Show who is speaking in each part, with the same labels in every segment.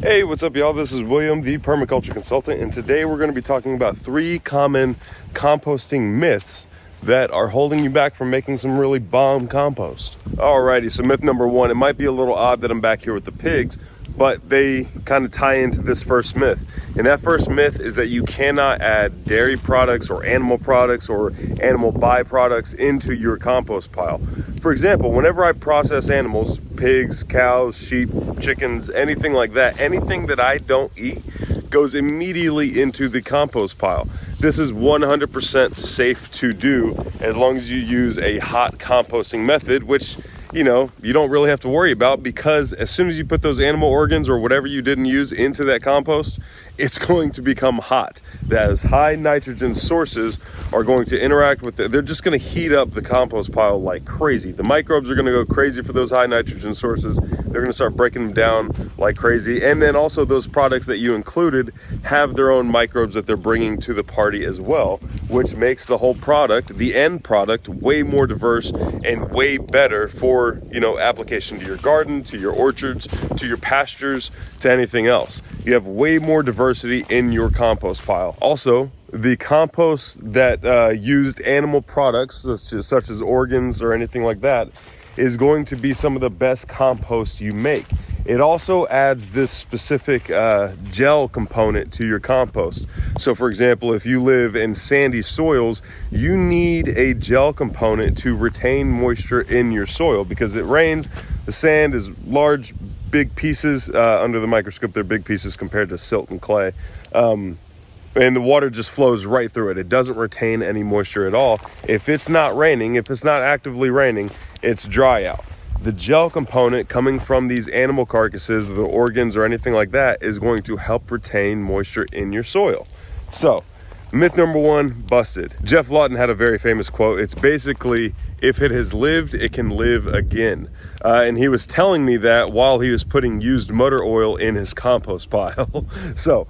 Speaker 1: Hey, what's up, y'all? This is William, the Permaculture Consultant, and today we're going to be talking about 3 common composting myths that are holding you back from making some really bomb compost. Alrighty, so myth number 1, it might be a little odd that I'm back here with the pigs, but they kind of tie into this first myth. And that first myth is that you cannot add dairy products or animal byproducts into your compost pile. For example, whenever I process animals, pigs, cows, sheep, chickens, anything like that, anything that I don't eat goes immediately into the compost pile. This is 100% safe to do as long as you use a hot composting method, which you don't really have to worry about, because as soon as you put those animal organs or whatever you didn't use into that compost, it's going to become hot. Those high nitrogen sources are going to interact with it. They're just going to heat up the compost pile like crazy. The microbes are going to go crazy for those high nitrogen sources. They're going to start breaking them down like crazy. And then also those products that you included have their own microbes that they're bringing to the party as well, which makes the whole product, the end product, way more diverse and way better for application to your garden, to your orchards, to your pastures, to anything else. You have way more diversity in your compost pile. Also, the compost that used animal products, such as organs or anything like that, is going to be some of the best compost you make. It also adds this specific gel component to your compost. So for example, if you live in sandy soils, you need a gel component to retain moisture in your soil, because it rains, the sand is large, big pieces. Under the microscope, they're big pieces compared to silt and clay. And the water just flows right through it. It doesn't retain any moisture at all. If it's not raining, if it's not actively raining, it's dry out. The gel component coming from these animal carcasses, the organs or anything like that, is going to help retain moisture in your soil. So, myth number 1, busted. Jeff Lawton had a very famous quote. It's basically, if it has lived, it can live again. And he was telling me that while he was putting used motor oil in his compost pile. So,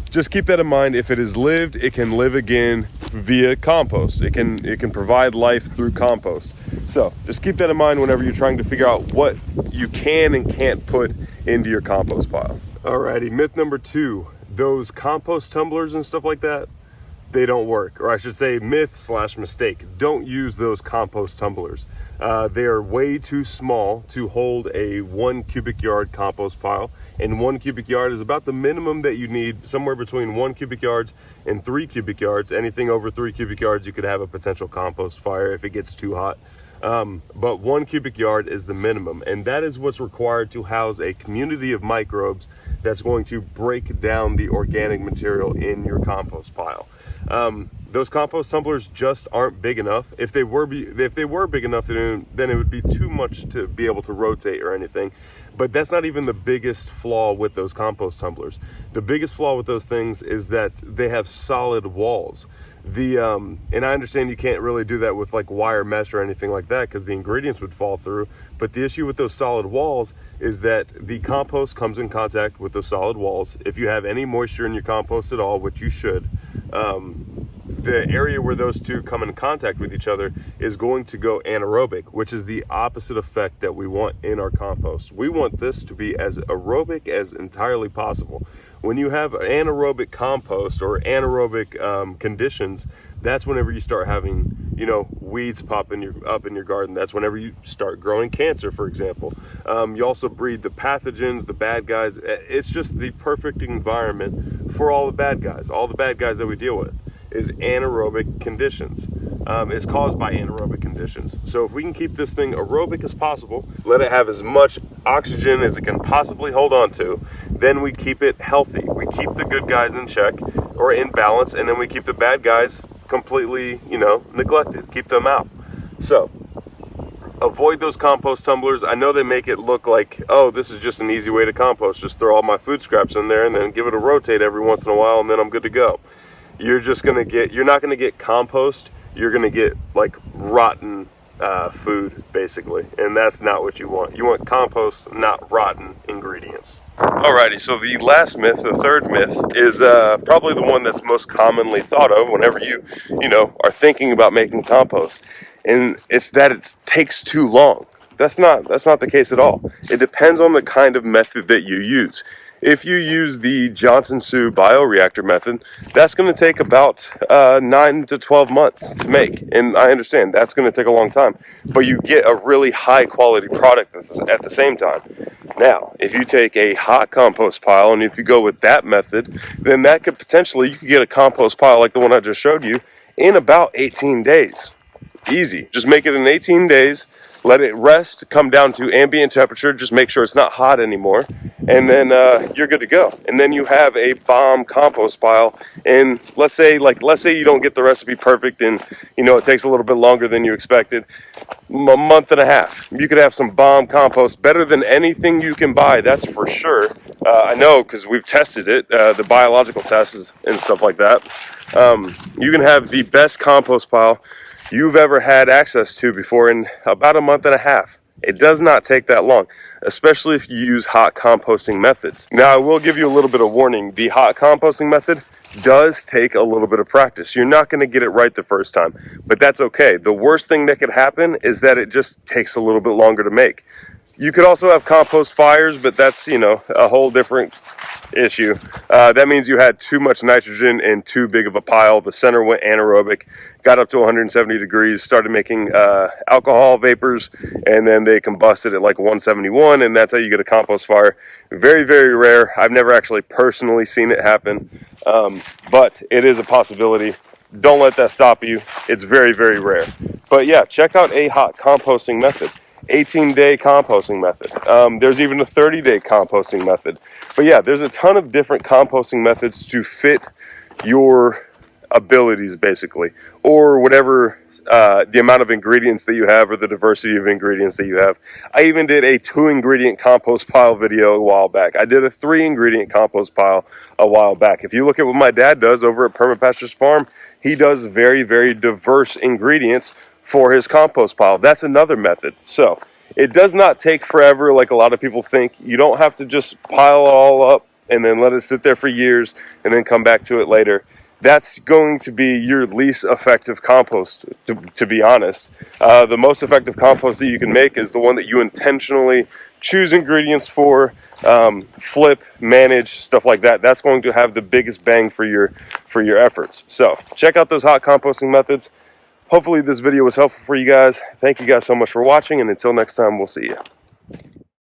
Speaker 1: just keep that in mind. If it has lived, it can live again via compost. It can provide life through compost. So just keep that in mind whenever you're trying to figure out what you can and can't put into your compost pile. Alrighty, myth number 2, those compost tumblers and stuff like that, they don't work. Or I should say myth/mistake. Don't use those compost tumblers. They are way too small to hold a 1 cubic yard compost pile. And 1 cubic yard is about the minimum that you need, somewhere between 1 cubic yards and 3 cubic yards. Anything over 3 cubic yards, you could have a potential compost fire if it gets too hot. But 1 cubic yard is the minimum, and that is what's required to house a community of microbes that's going to break down the organic material in your compost pile. Those compost tumblers just aren't big enough. If they were big enough, then it would be too much to be able to rotate or anything. But that's not even the biggest flaw with those compost tumblers. The biggest flaw with those things is that they have solid walls. And I understand you can't really do that with like wire mesh or anything like that, because the ingredients would fall through. But the issue with those solid walls is that the compost comes in contact with those solid walls. If you have any moisture in your compost at all, which you should, the area where those two come in contact with each other is going to go anaerobic, which is the opposite effect that we want in our compost. We want this to be as aerobic as entirely possible. When you have anaerobic compost or anaerobic conditions, that's whenever you start having, weeds pop up in your garden. That's whenever you start growing cancer, for example. You also breed the pathogens, the bad guys. It's just the perfect environment for all the bad guys. All the bad guys that we deal with is anaerobic conditions. It's caused by anaerobic conditions. So if we can keep this thing aerobic as possible, let it have as much oxygen as it can possibly hold on to, then we keep it healthy. We keep the good guys in check or in balance, and then we keep the bad guys completely, neglected. Keep them out. So avoid those compost tumblers. I know they make it look like, oh, this is just an easy way to compost. Just throw all my food scraps in there and then give it a rotate every once in a while, and then I'm good to go. You're not gonna get compost. You're gonna get like rotten food, basically, and that's not what you want. You want compost, not rotten ingredients. Alrighty, so the last myth, the third myth, is probably the one that's most commonly thought of whenever you are thinking about making compost, and it's that it takes too long. That's not the case at all. It depends on the kind of method that you use. If you use the Johnson-Su bioreactor method, that's going to take about 9 to 12 months to make. And I understand that's going to take a long time, but you get a really high quality product at the same time. Now, if you take a hot compost pile, and if you go with that method, then that could potentially, you could get a compost pile like the one I just showed you in about 18 days. Easy. Just make it in 18 days. Let it rest, come down to ambient temperature, just make sure it's not hot anymore, and then you're good to go. And then you have a bomb compost pile. And let's say you don't get the recipe perfect, and it takes a little bit longer than you expected, a month and a half. You could have some bomb compost, better than anything you can buy, that's for sure. I know, because we've tested it, the biological tests and stuff like that. You can have the best compost pile you've ever had access to before in about a month and a half. It does not take that long, especially if you use hot composting methods. Now, I will give you a little bit of warning. The hot composting method does take a little bit of practice. You're not going to get it right the first time, but that's okay. The worst thing that could happen is that it just takes a little bit longer to make. You could also have compost fires, but that's, a whole different issue. That means you had too much nitrogen in too big of a pile. The center went anaerobic, got up to 170 degrees, started making alcohol vapors, and then they combusted at like 171, and that's how you get a compost fire. Very, very rare. I've never actually personally seen it happen, but it is a possibility. Don't let that stop you. It's very, very rare. But yeah, check out a hot composting method. 18-day composting method. There's even a 30-day composting method. But yeah, there's a ton of different composting methods to fit your abilities, basically, or whatever the amount of ingredients that you have, or the diversity of ingredients that you have. I even did a 2-ingredient compost pile video a while back. I did a 3-ingredient compost pile a while back. If you look at what my dad does over at Permaculture's farm, he does very, very diverse ingredients for his compost pile. That's another method. So it does not take forever like a lot of people think. You don't have to just pile it all up and then let it sit there for years and then come back to it later. That's going to be your least effective compost, to be honest. The most effective compost that you can make is the one that you intentionally choose ingredients for, flip, manage, stuff like that. That's going to have the biggest bang for your efforts. So check out those hot composting methods. Hopefully this video was helpful for you guys. Thank you guys so much for watching, and until next time, we'll see you.